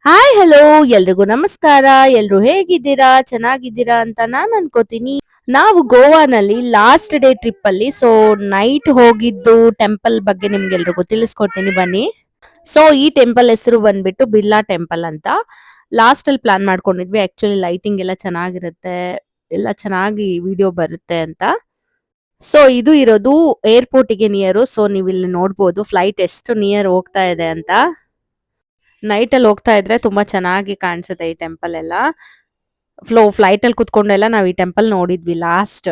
Hi hello ಎಲ್ರಿಗೂ ನಮಸ್ಕಾರ. ಎಲ್ರು ಹೇಗಿದ್ದೀರಾ? ಚೆನ್ನಾಗಿದ್ದೀರಾ ಅಂತ ನಾನ್ ಅನ್ಕೋತೀನಿ. ನಾವು ಗೋವಾನಲ್ಲಿ ಲಾಸ್ಟ್ ಡೇ ಟ್ರಿಪ್ ಅಲ್ಲಿ ನೈಟ್ ಹೋಗಿದ್ದು ಟೆಂಪಲ್ ಬಗ್ಗೆ ನಿಮ್ಗೆಲ್ರಿಗೂ ತಿಳಿಸ್ಕೊಡ್ತೀನಿ ಬನ್ನಿ. ಈ ಟೆಂಪಲ್ ಹೆಸರು ಬಂದ್ಬಿಟ್ಟು ಬಿರ್ಲಾ ಟೆಂಪಲ್ ಅಂತ. ಲಾಸ್ಟ್ ಅಲ್ಲಿ ಪ್ಲಾನ್ ಮಾಡ್ಕೊಂಡಿದ್ವಿ. ಆಕ್ಚುಲಿ ಲೈಟಿಂಗ್ ಎಲ್ಲ ಚೆನ್ನಾಗಿರುತ್ತೆ, ಎಲ್ಲ ಚೆನ್ನಾಗಿ ವಿಡಿಯೋ ಬರುತ್ತೆ ಅಂತ. ಇದು ಇರೋದು ಏರ್ಪೋರ್ಟಿಗೆ ನಿಯರು. ನೀವು ಇಲ್ಲಿ ನೋಡ್ಬೋದು ಫ್ಲೈಟ್ ಎಷ್ಟು ನಿಯರ್ ಹೋಗ್ತಾ ಇದೆ ಅಂತ. ನೈಟ್ ಅಲ್ಲಿ ಹೋಗ್ತಾ ಇದ್ರೆ ತುಂಬಾ ಚೆನ್ನಾಗಿ ಕಾಣಿಸುತ್ತೆ ಈ ಟೆಂಪಲ್ ಎಲ್ಲ. ಫ್ಲೈಟ್ ಅಲ್ಲಿ ಕುತ್ಕೊಂಡೆಲ್ಲ ನಾವ್ ಈ ಟೆಂಪಲ್ ನೋಡಿದ್ವಿ ಲಾಸ್ಟ್.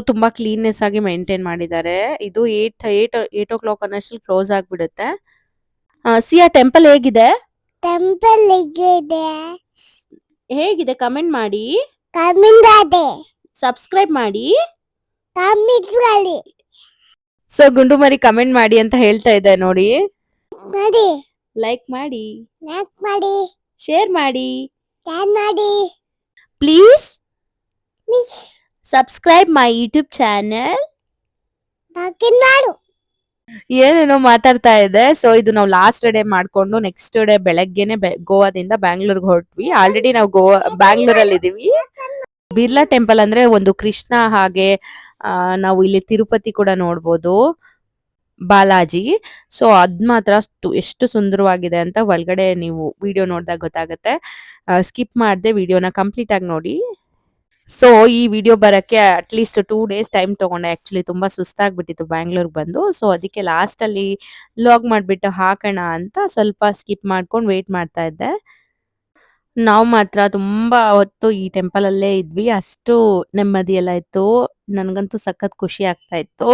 ತುಂಬಾ ಕ್ಲೀನ್ನೆಸ್ ಆಗಿ ಮೇಂಟೈನ್ ಮಾಡಿದ್ದಾರೆ. ಇದು 8 ಅನ್ನಷ್ಟಲ್ಲಿ ಕ್ಲೋಸ್ ಆಗ್ಬಿಡುತ್ತೆ. ಸಿಯಾ ಟೆಂಪಲ್ ಹೇಗಿದೆ? ಟೆಂಪಲ್ ಹೇಗಿದೆ? ಹೇಗಿದೆ ಕಮೆಂಟ್ ಮಾಡಿ, ಕಮಿಂಗ್ ಸಬ್ಸ್ಕ್ರೈಬ್ ಮಾಡಿ. ಕಮಿಂಗ್ ಗುಂಡು ಮರಿ ಕಮೆಂಟ್ ಮಾಡಿ ಅಂತ ಹೇಳ್ತಾ ಇದೆ ನೋಡಿ. ಮಾಡಿ, ಲೈಕ್ ಮಾಡಿ, ಲೈಕ್ ಮಾಡಿ, ಶೇರ್ ಮಾಡಿ, ಶೇರ್ ಮಾಡಿ, please miss subscribe my YouTube channel. ಬಾಕಿನ್ ಮಾಡು. ಏನೇನೋ ಮಾತಾಡ್ತಾ ಇದೆ. ಇದು ನಾವು ಲಾಸ್ಟ್ ಡೇ ಮಾಡ್ಕೊಂಡು ನೆಕ್ಸ್ಟ್ ಡೇ ಬೆಳಗ್ಗೆನೆ ಗೋವಾದಿಂದ ಬ್ಯಾಂಗ್ಳೂರ್ಗೆ ಹೊರಟ್ವಿ. ಆಲ್ರೆಡಿ ನಾವು ಬ್ಯಾಂಗ್ಳೂರಲ್ಲಿ ಇದೀವಿ. ಬಿರ್ಲಾ ಟೆಂಪಲ್ ಅಂದ್ರೆ ಒಂದು ಕೃಷ್ಣ, ಹಾಗೆ ನಾವು ಇಲ್ಲಿ ತಿರುಪತಿ ಕೂಡ ನೋಡ್ಬೋದು, ಬಾಲಾಜಿ. ಅದ್ ಮಾತ್ರ ಎಷ್ಟು ಸುಂದರವಾಗಿದೆ ಅಂತ ಒಳಗಡೆ ನೀವು ವಿಡಿಯೋ ನೋಡಿದಾಗ ಗೊತ್ತಾಗುತ್ತೆ. ಸ್ಕಿಪ್ ಮಾಡದೆ ವಿಡಿಯೋನ ಕಂಪ್ಲೀಟ್ ಆಗಿ ನೋಡಿ. ಈ ವಿಡಿಯೋ ಬರಕ್ಕೆ ಅಟ್ಲೀಸ್ಟ್ 2 ಡೇಸ್ ಟೈಮ್ ತಗೊಂಡೆ. ಆಕ್ಚುಲಿ ತುಂಬಾ ಸುಸ್ತಾಗ್ಬಿಟ್ಟಿತ್ತು ಬ್ಯಾಂಗ್ಳೂರ್ಗೆ ಬಂದು. ಅದಕ್ಕೆ ಲಾಸ್ಟ್ ಅಲ್ಲಿ ಲಾಗ್ ಮಾಡ್ಬಿಟ್ಟು ಹಾಕೋಣ ಅಂತ ಸ್ವಲ್ಪ ಸ್ಕಿಪ್ ಮಾಡ್ಕೊಂಡು ವೇಟ್ ಮಾಡ್ತಾ ಇದ್ದೆ. ನಾವು ಮಾತ್ರ ತುಂಬಾ ಹೊತ್ತು ಈ ಟೆಂಪಲ್ ಅಲ್ಲೇ ಇದ್ವಿ. ಅಷ್ಟು ನೆಮ್ಮದಿ ಎಲ್ಲ ಇತ್ತು. ನನ್ಗಂತೂ ಸಖತ್ ಖುಷಿ ಆಗ್ತಾ ಇತ್ತು.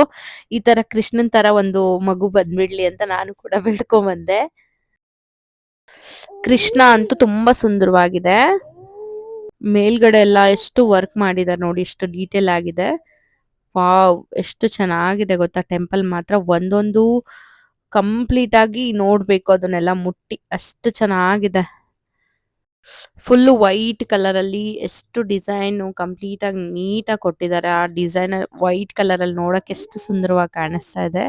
ಈ ತರ ಕೃಷ್ಣನ್ ತರ ಒಂದು ಮಗು ಬಂದ್ಬಿಡ್ಲಿ ಅಂತ ನಾನು ಕೂಡ ಬೇಡ್ಕೊಂಡ್ ಬಂದೆ. ಕೃಷ್ಣ ಅಂತೂ ತುಂಬಾ ಸುಂದರವಾಗಿದೆ. ಮೇಲ್ಗಡೆ ಎಲ್ಲ ಎಷ್ಟು ವರ್ಕ್ ಮಾಡಿದ್ದಾರೆ ನೋಡಿ, ಎಷ್ಟು ಡೀಟೇಲ್ ಆಗಿದೆ. ವಾವ್, ಎಷ್ಟು ಚೆನ್ನಾಗಿದೆ ಗೊತ್ತಾ ಟೆಂಪಲ್ ಮಾತ್ರ. ಒಂದೊಂದು ಕಂಪ್ಲೀಟ್ ಆಗಿ ನೋಡ್ಬೇಕು ಅದನ್ನೆಲ್ಲ ಮುಟ್ಟಿ, ಅಷ್ಟು ಚೆನ್ನಾಗಿದೆ. ಫುಲ್ ವೈಟ್ ಕಲರ್ ಅಲ್ಲಿ ಎಷ್ಟು ಡಿಸೈನ್ ಕಂಪ್ಲೀಟ್ ಆಗಿ ನೀಟಾಗಿ ಕೊಟ್ಟಿದ್ದಾರೆ. ಆ ಡಿಸೈನ್ ವೈಟ್ ಕಲರ್ ಅಲ್ಲಿ ನೋಡಕ್ ಎಷ್ಟು ಸುಂದರವಾಗಿ ಕಾಣಿಸ್ತಾ ಇದೆ.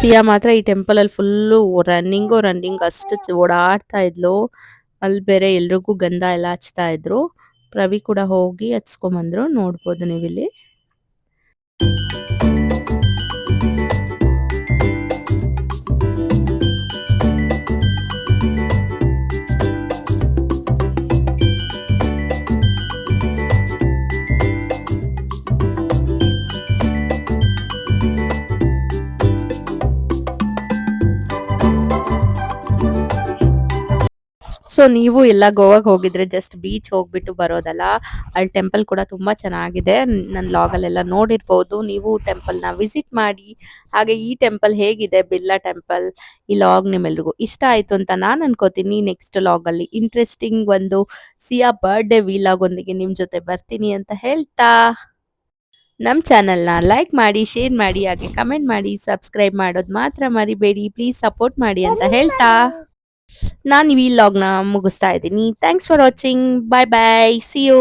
ಸಿಯಾ ಮಾತ್ರ ಈ ಟೆಂಪಲ್ ಅಲ್ಲಿ ಫುಲ್ಲು ರನ್ನಿಂಗ್ ಅಷ್ಟು ಓಡಾಡ್ತಾ ಇದ್ಲು. ಅಲ್ಲಿ ಬೇರೆ ಎಲ್ರಿಗೂ ಗಂಧ ಎಲ್ಲ ಹಚ್ತಾ ಇದ್ರು. ಪ್ರವಿ ಕೂಡ ಹೋಗಿ ಹಚ್ಕೊಂಬಂದ್ರು, ನೋಡ್ಬೋದು ನೀವಿಲ್ಲಿ. ನೀವು ಎಲ್ಲ ಗೋವಾಗೆ ಹೋಗಿದ್ರೆ ಜಸ್ಟ್ ಬೀಚ್ ಹೋಗ್ಬಿಟ್ಟು ಬರೋದಲ್ಲ, ಅಲ್ಲಿ ಟೆಂಪಲ್ ಕೂಡ ತುಂಬಾ ಚೆನ್ನಾಗಿದೆ. ನನ್ನ ಲಾಗಲ್ಲೆಲ್ಲ ನೋಡಿರ್ಬೋದು. ನೀವು ಟೆಂಪಲ್ನ ವಿಸಿಟ್ ಮಾಡಿ. ಹಾಗೆ ಈ ಟೆಂಪಲ್ ಹೇಗಿದೆ, ಬಿರ್ಲಾ ಟೆಂಪಲ್, ಈ ಲಾಗ್ ನಿಮ್ಮೆಲ್ರಿಗೂ ಇಷ್ಟ ಆಯ್ತು ಅಂತ ನಾನು ಅನ್ಕೋತೀನಿ. ನೆಕ್ಸ್ಟ್ ಲಾಗಲ್ಲಿ ಇಂಟ್ರೆಸ್ಟಿಂಗ್ ಒಂದು ಸಿಯಾ ಬರ್ಡೇ ವಿಲಾಗ್ ಒಂದಿಗೆ ನಿಮ್ ಜೊತೆ ಬರ್ತೀನಿ ಅಂತ ಹೇಳ್ತಾ, ನಮ್ಮ ಚಾನಲ್ನ ಲೈಕ್ ಮಾಡಿ, ಶೇರ್ ಮಾಡಿ, ಹಾಗೆ ಕಮೆಂಟ್ ಮಾಡಿ, ಸಬ್ಸ್ಕ್ರೈಬ್ ಮಾಡೋದು ಮಾತ್ರ ಮರಿಬೇಡಿ. ಪ್ಲೀಸ್ ಸಪೋರ್ಟ್ ಮಾಡಿ ಅಂತ ಹೇಳ್ತಾ ನಾನು ಈ ವ್ಲಾಗ್ನ ಮುಗಿಸ್ತಾ ಇದ್ದೀನಿ. Thanks for watching. Bye bye, see you.